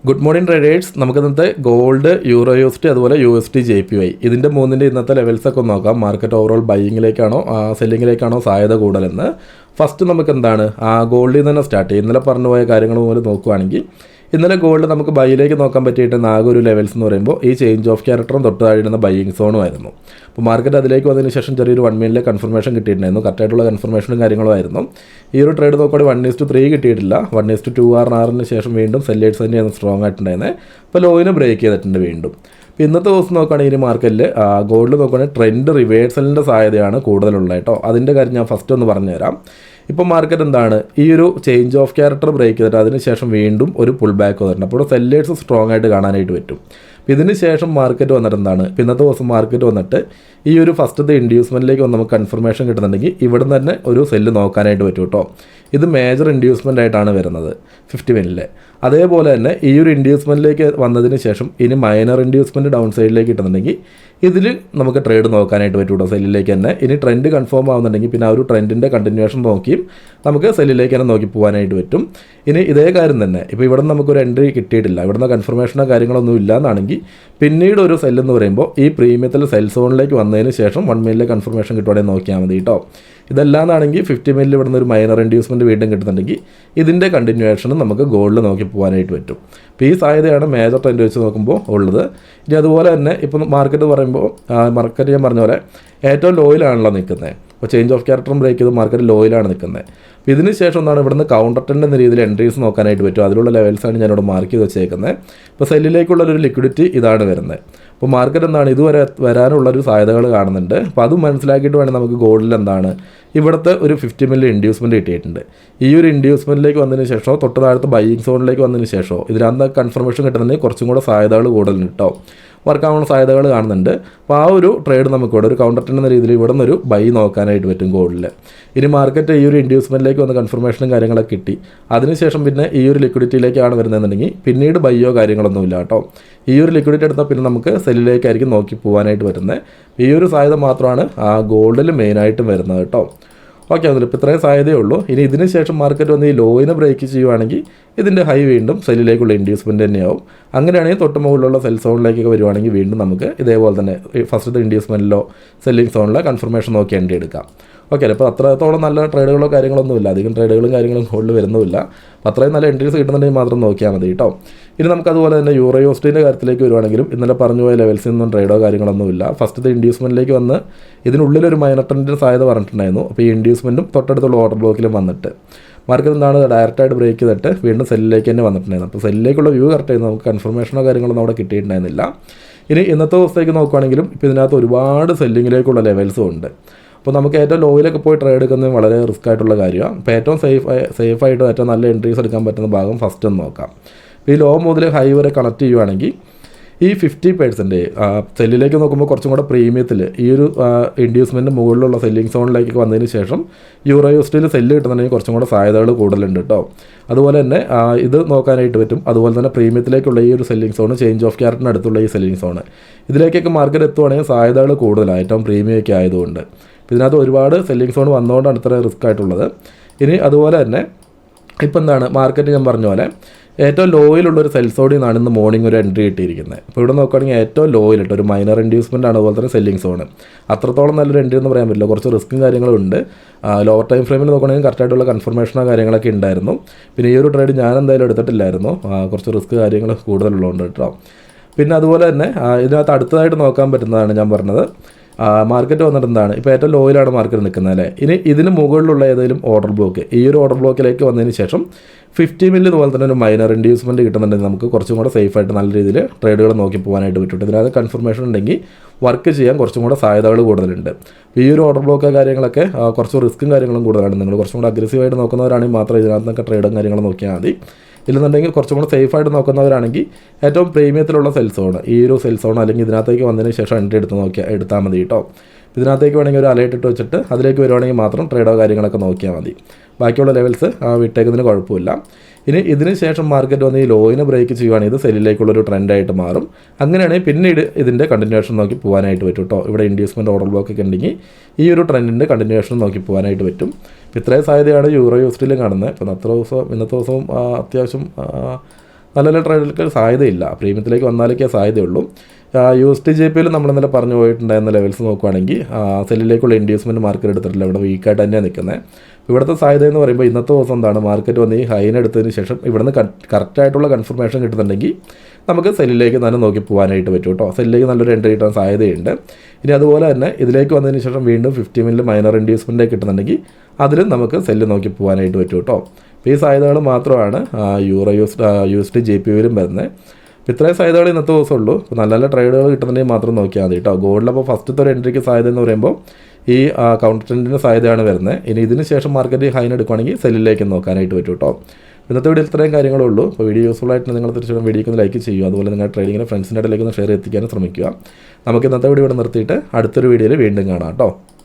Good morning traders. നമുക്ക് ഇന്നത്തെ gold, euro USD അതുപോലെ USD JPY ഇതിൻ്റെ മൂന്നിൻ്റെ ഇന്നത്തെ ലെവൽസൊക്കെ ഒന്ന് നോക്കാം. മാർക്കറ്റ് ഓവറോൾ ബൈയിങ്ങിലേക്കാണോ സെല്ലിങ്ങിലേക്കാണോ സാധ്യത കൂടുതലെന്ന്. ഫസ്റ്റ് നമുക്ക് എന്താണ് ഗോൾഡിൽ നിന്ന് തന്നെ സ്റ്റാർട്ട് ചെയ്യും. ഇന്നലെ പറഞ്ഞു പോയ കാര്യങ്ങൾ പോലെ നോക്കുകയാണെങ്കിൽ ഇന്നലെ ഗോൾഡ് നമുക്ക് ബൈയിലേക്ക് നോക്കാൻ പറ്റിയിട്ട് ആകെ ഒരു ലെവൽസ് എന്ന് പറയുമ്പോൾ ഈ ചേഞ്ച് ഓഫ് ക്യാരക്ടറും തൊട്ട് താഴെയുന്ന ബൈയിങ് സോണും ആയിരുന്നു. അപ്പോൾ മാർക്കറ്റ് അതിലേക്ക് വന്നതിന് ശേഷം ചെറിയൊരു 1 മിനിറ്റിലെ കൺഫർമേഷൻ കിട്ടിയിട്ടുണ്ടായിരുന്നു. കറക്റ്റായിട്ടുള്ള കൺഫർമേഷനും കാര്യങ്ങളും ആയിരുന്നു. ഈ ഒരു ട്രേഡ് നോക്കുകയാണെങ്കിൽ 1:3 കിട്ടിയിട്ടില്ല. 1:2 RR ശേഷം വീണ്ടും സെല്ലേഴ്സ് തന്നെയാണ് സ്ട്രോങ് ആയിട്ടുണ്ടായിരുന്നത്. അപ്പോൾ ലോയിന് ബ്രേക്ക് ചെയ്തിട്ടുണ്ട് വീണ്ടും. അപ്പോൾ ഇന്നത്തെ ദിവസം നോക്കുകയാണെങ്കിൽ മാർക്കറ്റിൽ ഗോൾഡ് നോക്കുകയാണെങ്കിൽ ട്രെൻഡ് റിവേഴ്സലിൻ്റെ സാധ്യതയാണ് കൂടുതലുള്ളത് കേട്ടോ. അതിൻ്റെ കാര്യം ഞാൻ ഫസ്റ്റ് ഒന്ന് പറഞ്ഞുതരാം. ഇപ്പോൾ മാർക്കറ്റ് എന്താണ് ഈ ഒരു ചേഞ്ച് ഓഫ് ക്യാരക്ടർ ബ്രേക്ക് ചെയ്തിട്ട് അതിനുശേഷം വീണ്ടും ഒരു പുൾ ബാക്ക് വന്നിട്ടുണ്ട്. അപ്പോൾ സെല്ലേഴ്സ് സ്ട്രോങ് ആയിട്ട് കാണാനായിട്ട് പറ്റും. ഇതിന് ശേഷം മാർക്കറ്റ് വന്നിട്ട് എന്താണ് ഇന്നത്തെ ദിവസം മാർക്കറ്റ് വന്നിട്ട് ഈ ഒരു ഫസ്റ്റത്തെ ഇൻഡ്യൂസ്മെൻറ്റിലേക്ക് വന്ന് നമുക്ക് കൺഫർമേഷൻ കിട്ടുന്നുണ്ടെങ്കിൽ ഇവിടെ തന്നെ ഒരു സെല്ല് നോക്കാനായിട്ട് പറ്റും കേട്ടോ. ഇത് മേജർ ഇൻഡ്യൂസ്മെൻ്റ് ആയിട്ടാണ് വരുന്നത് 50 മിനിറ്റിലെ. അതേപോലെ തന്നെ ഈ ഒരു ഇൻഡ്യൂസ്മെൻറ്റിലേക്ക് വന്നതിന് ശേഷം ഇനി മൈനർ ഇൻഡ്യൂസ്മെൻറ്റ് ഡൗൺ സൈഡിലേക്ക് കിട്ടുന്നുണ്ടെങ്കിൽ ഇതിൽ നമുക്ക് ട്രേഡ് നോക്കാനായിട്ട് പറ്റും കേട്ടോ സെല്ലിലേക്ക് തന്നെ. ഇനി ട്രെൻഡ് കൺഫേം ആവുന്നുണ്ടെങ്കിൽ പിന്നെ ആ ഒരു ട്രെൻഡിൻ്റെ കണ്ടിന്യൂഷൻ നോക്കിയും നമുക്ക് സെല്ലിലേക്ക് തന്നെ നോക്കി പോകാനായിട്ട് പറ്റും. ഇനി ഇതേ കാര്യം തന്നെ ഇപ്പോൾ ഇവിടെ നമുക്കൊരു എൻട്രി കിട്ടിയിട്ടില്ല, ഇവിടുന്ന് കൺഫർമേഷനോ കാര്യങ്ങളൊന്നും ഇല്ലാന്നാണെങ്കിൽ പിന്നീട് ഒരു സെല്ലെന്ന് പറയുമ്പോൾ ഈ പ്രീമിയത്തിൽ സെൽ സോണിലേക്ക് വന്നതിന് ശേഷം 1 മിനിറ്റിലെ കൺഫർമേഷൻ കിട്ടുവാണെങ്കിൽ നോക്കിയാൽ മതി കേട്ടോ. ഇതല്ലാന്നാണെങ്കിൽ 50 മിനിറ്റിൽ ഇവിടുന്ന് ഒരു മൈനർ ഇൻഡ്യൂസ്മെൻറ്റ് വീണ്ടും കിട്ടുന്നുണ്ടെങ്കിൽ ഇതിൻ്റെ കണ്ടിന്യൂവേഷനും നമുക്ക് ഗോൾഡിൽ നോക്കി പോകാനായിട്ട് പറ്റും. അപ്പോൾ ഈ സാധ്യതയാണ് മേജർ ട്രെൻഡ് വെച്ച് നോക്കുമ്പോൾ ഉള്ളത്. ഇനി അതുപോലെ തന്നെ ഇപ്പം മാർക്കറ്റ് പറയുമ്പോൾ മാർക്കറ്റ് ഞാൻ പറഞ്ഞ പോലെ ഏറ്റവും ലോയിലാണല്ലോ നിൽക്കുന്നത്. അപ്പോൾ ചേഞ്ച് ഓഫ് ക്യാരക്ടറും ബ്രേക്ക് ചെയ്ത് മാർക്കറ്റ് ലോയിലാണ് നിൽക്കുന്നത്. അപ്പോൾ ഇതിന് ശേഷം എന്താണ് ഇവിടുന്ന് കൗണ്ടർ ട്രെൻഡ് എന്ന രീതിയിൽ എൻട്രീസ് നോക്കാനായിട്ട് പറ്റും. അതിലുള്ള ലെവൽസാണ് ഞാനിവിടെ മാർക്ക് ചെയ്ത് വെച്ചേക്കുന്നത്. ഇപ്പോൾ സെല്ലിലേക്കുള്ളൊരു ലിക്വിഡിറ്റി ഇതാണ് വരുന്നത്. അപ്പോൾ മാർക്കറ്റ് എന്താണ് ഇതുവരെ വരാനുള്ളൊരു സാധ്യതകൾ കാണുന്നുണ്ട്. അപ്പോൾ അതും മനസ്സിലാക്കിയിട്ട് വേണം നമുക്ക് ഗോൾഡിൽ എന്താണ് ഇവിടുത്തെ ഒരു 50 മില്യൺ ഇൻഡ്യൂസ്മെൻറ്റ് കിട്ടിയിട്ടുണ്ട്. ഈ ഒരു ഇൻഡ്യൂസ്മെൻറ്റിലേക്ക് വന്നതിന് ശേഷമോ തൊട്ട് താഴത്തെ ബൈയിങ് സോണിലേക്ക് വന്നതിന് ശേഷമോ ഇതിനകത്ത് കൺഫർമേഷൻ കിട്ടുന്നുണ്ടെങ്കിൽ കുറച്ചും കൂടെ സാധ്യതകൾ കൂടുതലുണ്ട് കേട്ടോ. വർക്കാവുന്ന സാധ്യതകൾ കാണുന്നുണ്ട്. അപ്പോൾ ആ ഒരു ട്രേഡ് നമുക്കിവിടെ ഒരു കൗണ്ടർ ട്രെൻഡ് എന്ന രീതിയിൽ ഇവിടെ നിന്നൊരു ബൈ നോക്കാനായിട്ട് പറ്റും ഗോൾഡിൽ. ഇനി മാർക്കറ്റ് ഈ ഒരു ഇൻഡ്യൂസ്മെൻറ്റിലേക്ക് വന്ന കൺഫർമേഷനും കാര്യങ്ങളൊക്കെ കിട്ടി അതിനുശേഷം പിന്നെ ഈ ഒരു ലിക്വിഡിറ്റിയിലേക്കാണ് വരുന്നതെന്നുണ്ടെങ്കിൽ പിന്നീട് ബൈയോ കാര്യങ്ങളൊന്നുമില്ല കേട്ടോ. ഈ ഒരു ലിക്വിഡിറ്റി എടുത്താൽ പിന്നെ നമുക്ക് സെല്ലിലേക്കായിരിക്കും നോക്കി പോകാനായിട്ട് വരുന്നത്. ഈ ഒരു സാധ്യത മാത്രമാണ് ഗോൾഡിൽ മെയിനായിട്ടും വരുന്നത് കേട്ടോ. ഓക്കെ, അതിൽ ഇപ്പോൾ ഇത്രയും സാധ്യതയേ ഉള്ളൂ. ഇനി ഇതിന് ശേഷം മാർക്കറ്റ് വന്ന് ഈ ലോയിനെ ബ്രേക്ക് ചെയ്യുവാണെങ്കിൽ ഇതിൻ്റെ ഹൈ വീണ്ടും സെല്ലിലേക്കുള്ള ഇൻഡ്യൂസ്മെൻറ്റ് തന്നെയാവും. അങ്ങനെയാണെങ്കിൽ തൊട്ട് മുകളിലുള്ള സെൽ സോണിലേക്കൊക്കെ വരുവാണെങ്കിൽ വീണ്ടും നമുക്ക് ഇതേപോലെ തന്നെ ഫസ്റ്റത്തെ ഇൻഡ്യൂസ്മെൻറ്റിലോ സെല്ലിംഗ് സോണിലോ കൺഫർമേഷൻ നോക്കി എൻട്രി എടുക്കാം. ഓക്കെ, അപ്പോൾ അത്രത്തോളം നല്ല ട്രേഡുകളോ കാര്യങ്ങളൊന്നുമില്ല, അധികം ട്രേഡുകളും കാര്യങ്ങളും ഗോൾഡിൽ വരുന്നുമില്ല. അപ്പോൾ അത്രയും നല്ല എൻട്രീസ് കിട്ടുന്നുണ്ടെങ്കിൽ മാത്രം നോക്കിയാൽ മതി കേട്ടോ. ഇനി നമുക്കതുപോലെ തന്നെ യൂറോ USDൻ്റെ കാര്യത്തിലേക്ക് വരുവാണെങ്കിലും ഇന്നലെ പറഞ്ഞു പോയ ലെവൽസിൽ നിന്നും ട്രേഡോ കാര്യങ്ങളൊന്നുമില്ല. ഫസ്റ്റത്തെ ഇൻഡ്യൂസ്മെൻറ്റിലേക്ക് വന്ന് ഇതിനുള്ളിലൊരു മൈനർ ട്രെൻഡിൻ്റെ സാധ്യത പറഞ്ഞിട്ടുണ്ടായിരുന്നു. അപ്പോൾ ഈ ഇൻഡ്യൂസ്മെൻറ്റും തൊട്ടടുത്തുള്ള ഓർഡർ ബ്ലോക്കിലും വന്നിട്ട് മാർക്കറ്റ് എന്താണ് ഡയറക്റ്റായിട്ട് ബ്രേക്ക് ചെയ്തിട്ട് വീണ്ടും സെല്ലിലേക്ക് തന്നെ വന്നിട്ടുണ്ടായിരുന്നു. അപ്പോൾ സെല്ലിലേക്കുള്ള വ്യൂ കറക്റ്റായിരുന്നു. നമുക്ക് കൺഫർമേഷനോ കാര്യങ്ങളൊന്നും അവിടെ കിട്ടിയിട്ടുണ്ടായിരുന്നില്ല. ഇനി ഇന്നത്തെ ദിവസത്തേക്ക് നോക്കുകയാണെങ്കിലും ഇപ്പോൾ ഇതിനകത്ത് ഒരുപാട് സെല്ലിങ്ങിലേക്കുള്ള ലെവൽസും ഉണ്ട്. അപ്പോൾ നമുക്ക് ഏറ്റവും ലോയിലൊക്കെ പോയി ട്രേഡ് എടുക്കുന്നത് വളരെ റിസ്ക് ആയിട്ടുള്ള കാര്യമാണ്. അപ്പോൾ ഏറ്റവും സേഫായിട്ട് ഏറ്റവും നല്ല എൻട്രീസ് എടുക്കാൻ പറ്റുന്ന ഭാഗം ഫസ്റ്റ് ഒന്ന് നോക്കാം. ഈ ലോ മുതൽ ഹൈ വരെ കണക്ട് ചെയ്യുവാണെങ്കിൽ ഈ 50% സെല്ലിലേക്ക് നോക്കുമ്പോൾ കുറച്ചും കൂടെ പ്രീമിയത്തിൽ ഈ ഒരു ഇൻഡ്യൂസ്മെൻറ്റ് മുകളിലുള്ള സെല്ലിംഗ് സോണിലേക്ക് വന്നതിന് ശേഷം യൂറോ USDയിൽ സെല്ല് കിട്ടുന്നുണ്ടെങ്കിൽ കുറച്ചും കൂടെ സാധ്യതകൾ കൂടുതലുണ്ട് കേട്ടോ. അതുപോലെ തന്നെ ഇത് നോക്കാനായിട്ട് പറ്റും. അതുപോലെ തന്നെ പ്രീമിയത്തിലേക്കുള്ള ഈ ഒരു സെല്ലിംഗ് സോണ് ചേഞ്ച് ഓഫ് ക്യാരക്ടറിന് അടുത്തുള്ള ഈ സെല്ലിംഗ് സോണ് ഇതിലേക്കൊക്കെ മാർക്കറ്റ് എത്തുവാണെങ്കിൽ സാധ്യതകൾ കൂടുതലാണ് ഏറ്റവും പ്രീമിയമൊക്കെ ആയതുകൊണ്ട്. ഇതിനകത്ത് ഒരുപാട് സെല്ലിംഗ് സോൺ വന്നുകൊണ്ടാണ് ഇത്ര റിസ്ക് ആയിട്ടുള്ളത്. ഇനി അതുപോലെ തന്നെ ഇപ്പം എന്താണ് മാർക്കറ്റ് ഞാൻ പറഞ്ഞ പോലെ ഏറ്റവും ലോയിലുള്ളൊരു സെൽ സോണിൽ നിന്നാണ് ഇന്ന് മോർണിംഗ് ഒരു എൻട്രി കിട്ടിയിരിക്കുന്നത്. അപ്പോൾ ഇവിടെ നോക്കുകയാണെങ്കിൽ ഏറ്റവും ലോയിലിട്ട് ഒരു മൈനർ ഇൻഡ്യൂസ്മെൻ്റ് ആണ്, അതുപോലെ തന്നെ സെല്ലിംഗ് സോണ്. അത്രത്തോളം നല്ലൊരു എൻട്രി എന്ന് പറയാൻ പറ്റില്ല, കുറച്ച് റിസ്ക്കും കാര്യങ്ങളും ഉണ്ട്. ലോവർ ടൈം ഫ്രെയിമിൽ നോക്കുകയാണെങ്കിൽ കറക്റ്റായിട്ടുള്ള കൺഫർമേഷനോ കാര്യങ്ങളൊക്കെ ഉണ്ടായിരുന്നു. പിന്നെ ഈ ഒരു ട്രേഡ് ഞാൻ എന്തായാലും എടുത്തിട്ടില്ലായിരുന്നു, കുറച്ച് റിസ്ക് കാര്യങ്ങൾ കൂടുതലുള്ളതുകൊണ്ട് കേട്ടോ. പിന്നെ അതുപോലെ തന്നെ ഇതിനകത്ത് അടുത്തതായിട്ട് നോക്കാൻ പറ്റുന്നതാണ് ഞാൻ പറഞ്ഞത് മാർക്കറ്റ് വന്നിട്ട് എന്താണ് ഇപ്പോൾ ഏറ്റവും ലോയിലാണ് മാർക്കറ്റ് നിൽക്കുന്നത് അല്ലേ. ഇനി ഇതിന് മുകളിലുള്ള ഏതെങ്കിലും ഓർഡർ ബ്ലോക്ക് ഈ ഒരു ഓർഡർ ബ്ലോക്കിലേക്ക് വന്നതിന് ശേഷം 50 മില്യൺ ഇതുപോലെ തന്നെ ഒരു മൈനർ ഇൻഡ്യൂസ്മെൻറ്റ് കിട്ടുന്നുണ്ടെങ്കിൽ നമുക്ക് കുറച്ചും കൂടെ സേഫായിട്ട് നല്ല രീതിയിൽ ട്രേഡുകൾ നോക്കി പോകാനായിട്ട് പറ്റും. ഇതിനകത്ത് കൺഫർമേഷൻ ഉണ്ടെങ്കിൽ വർക്ക് ചെയ്യാൻ കുറച്ചും കൂടെ സാധ്യതകൾ കൂടുതലുണ്ട്. ഈ ഒരു ഓർഡർ ബ്ലോക്ക് കാര്യങ്ങളൊക്കെ കുറച്ച് റിസ്ക്കും കാര്യങ്ങളും കൂടുതലാണ്. നിങ്ങൾ കുറച്ചും കൂടെ അഗ്രസീവായിട്ട് നോക്കുന്നവരാണെങ്കിൽ മാത്രം ഇതിനകത്തൊക്കെ ട്രേഡും കാര്യങ്ങളും നോക്കിയാൽ മതി. ഇല്ലെന്നുണ്ടെങ്കിൽ കുറച്ചും കൂടെ സേഫായിട്ട് നോക്കുന്നവരാണെങ്കിൽ ഏറ്റവും പ്രീമിയത്തിലുള്ള സെൽ സോൺ ഈ ഒരു സെൽ സോൺ അല്ലെങ്കിൽ ഇതിനകത്തേക്ക് വന്നതിന് ശേഷം എൻട്രി എടുത്താൽ മതി കേട്ടോ. ഇതിനകത്തേക്ക് വേണമെങ്കിൽ ഒരു അലേർട്ട് ഇട്ട് വെച്ചിട്ട് അതിലേക്ക് വരുവാണെങ്കിൽ മാത്രം ട്രേഡോ കാര്യങ്ങളൊക്കെ നോക്കിയാൽ മതി. ബാക്കിയുള്ള ലെവൽസ് വിട്ടേക്കുന്നതിന് കുഴപ്പമില്ല. ഇനി ഇതിന് ശേഷം മാർക്കറ്റ് വന്ന് ഈ ലോയിനെ ബ്രേക്ക് ചെയ്യുവാണെങ്കിൽ ഇത് സെല്ലിലേക്കുള്ളൊരു ട്രെൻഡായിട്ട് മാറും. അങ്ങനെയാണെങ്കിൽ പിന്നീട് ഇതിൻ്റെ കണ്ടിന്യൂവേഷൻ നോക്കി പോകാനായിട്ട് പറ്റും കേട്ടോ. ഇവിടെ ഇൻഡ്യൂസ്മെൻറ്റ് ഓർഡർ ബ്ലോക്ക് ഒക്കെ ഉണ്ടെങ്കിൽ ഈ ഒരു ട്രെൻഡിൻ്റെ കണ്ടിന്യൂവേഷൻ നോക്കി പോകാനായിട്ട് പറ്റും. ഇത്രയും സാധ്യതയാണ് യൂറോ USDയിലും കാണുന്നത്. ഇപ്പം ഇന്നത്തെ ദിവസവും അത്യാവശ്യം നല്ല നല്ല ട്രേഡുകൾക്ക് സാധ്യതയില്ല, പ്രീമിയത്തിലേക്ക് വന്നാലൊക്കെ സാധ്യതയുള്ളൂ. USD/JPY നമ്മൾ ഇന്നലെ പറഞ്ഞു പോയിട്ടുണ്ടായിരുന്ന ലെവൽസ് നോക്കുകയാണെങ്കിൽ സെല്ലിലേക്കുള്ള ഇൻഡ്യൂസ്മെൻറ്റ് മാർക്കറ്റ് എടുത്തിട്ടില്ല, ഇവിടെ വീക്കായിട്ട് തന്നെയാണ് നിൽക്കുന്നത്. ഇവിടുത്തെ സാധ്യത എന്ന് പറയുമ്പോൾ ഇന്നത്തെ ദിവസം എന്താണ്, മാർക്കറ്റ് വന്ന് ഈ ഹൈനെ എടുത്തതിന് ശേഷം ഇവിടുന്ന് കറക്റ്റായിട്ടുള്ള കൺഫർമേഷൻ കിട്ടുന്നുണ്ടെങ്കിൽ നമുക്ക് സെല്ലിലേക്ക് തന്നെ നോക്കി പോകാനായിട്ട് പറ്റും കേട്ടോ. സെല്ലിലേക്ക് നല്ലൊരു എൻട്രി കിട്ടാൻ സാധ്യതയുണ്ട്. ഇനി അതുപോലെ തന്നെ ഇതിലേക്ക് വന്നതിന് ശേഷം വീണ്ടും 50 മിനിറ്റിൽ മൈനർ ഇൻഡ്യൂസ്മെൻറ്റ് കിട്ടുന്നുണ്ടെങ്കിൽ അതിലും നമുക്ക് സെല്ല് നോക്കി പോകാനായിട്ട് പറ്റും കേട്ടോ. അപ്പോൾ ഈ സാധ്യതകൾ മാത്രമാണ് USD/JPY വരുന്നത്. ഇത്രയും സാധ്യതകൾ ഇന്നത്തെ ദിവസമുള്ളൂ. അപ്പോൾ നല്ല നല്ല ട്രേഡുകൾ കിട്ടുന്നുണ്ടെങ്കിൽ മാത്രം നോക്കിയാൽ മതി കേട്ടോ. ഗോൾഡിലപ്പോൾ ഫസ്റ്റത്തെ ഒരു എൻട്രിക്ക് സാധ്യത എന്ന് പറയുമ്പോൾ ഈ കൗണ്ടർ ട്രെൻഡിൻ്റെ സാധ്യതയാണ് വരുന്നത്. ഇനി ഇതിന് ശേഷം മാർക്കറ്റ് ഹൈൻ എടുക്കുകയാണെങ്കിൽ സെല്ലിലേക്ക് നോക്കാനായിട്ട് പറ്റും കേട്ടോ. ഇന്നത്തെ വീഡിയോ ഇത്രയും കാര്യങ്ങളേ ഉള്ളൂ. അപ്പോൾ വീഡിയോ യൂസ്ഫുൾ ആയിട്ട് നിങ്ങൾ തീർച്ചയായും വീഡിയോക്ക് ഒന്ന് ലൈക്ക് ചെയ്യുക, അതുപോലെ നിങ്ങൾ ട്രേഡിങ്ങിനെ ഫ്രണ്ട്സിൻ്റെ ഇടയിലേക്ക് ഒന്ന് ഷെയർ എത്തിക്കാനും ശ്രമിക്കുക. നമുക്ക് ഇന്നത്തെ വീഡിയോ ഇവിടെ നിർത്തിയിട്ട് അടുത്തൊരു വീഡിയോയിൽ വീണ്ടും കാണാം കേട്ടോ.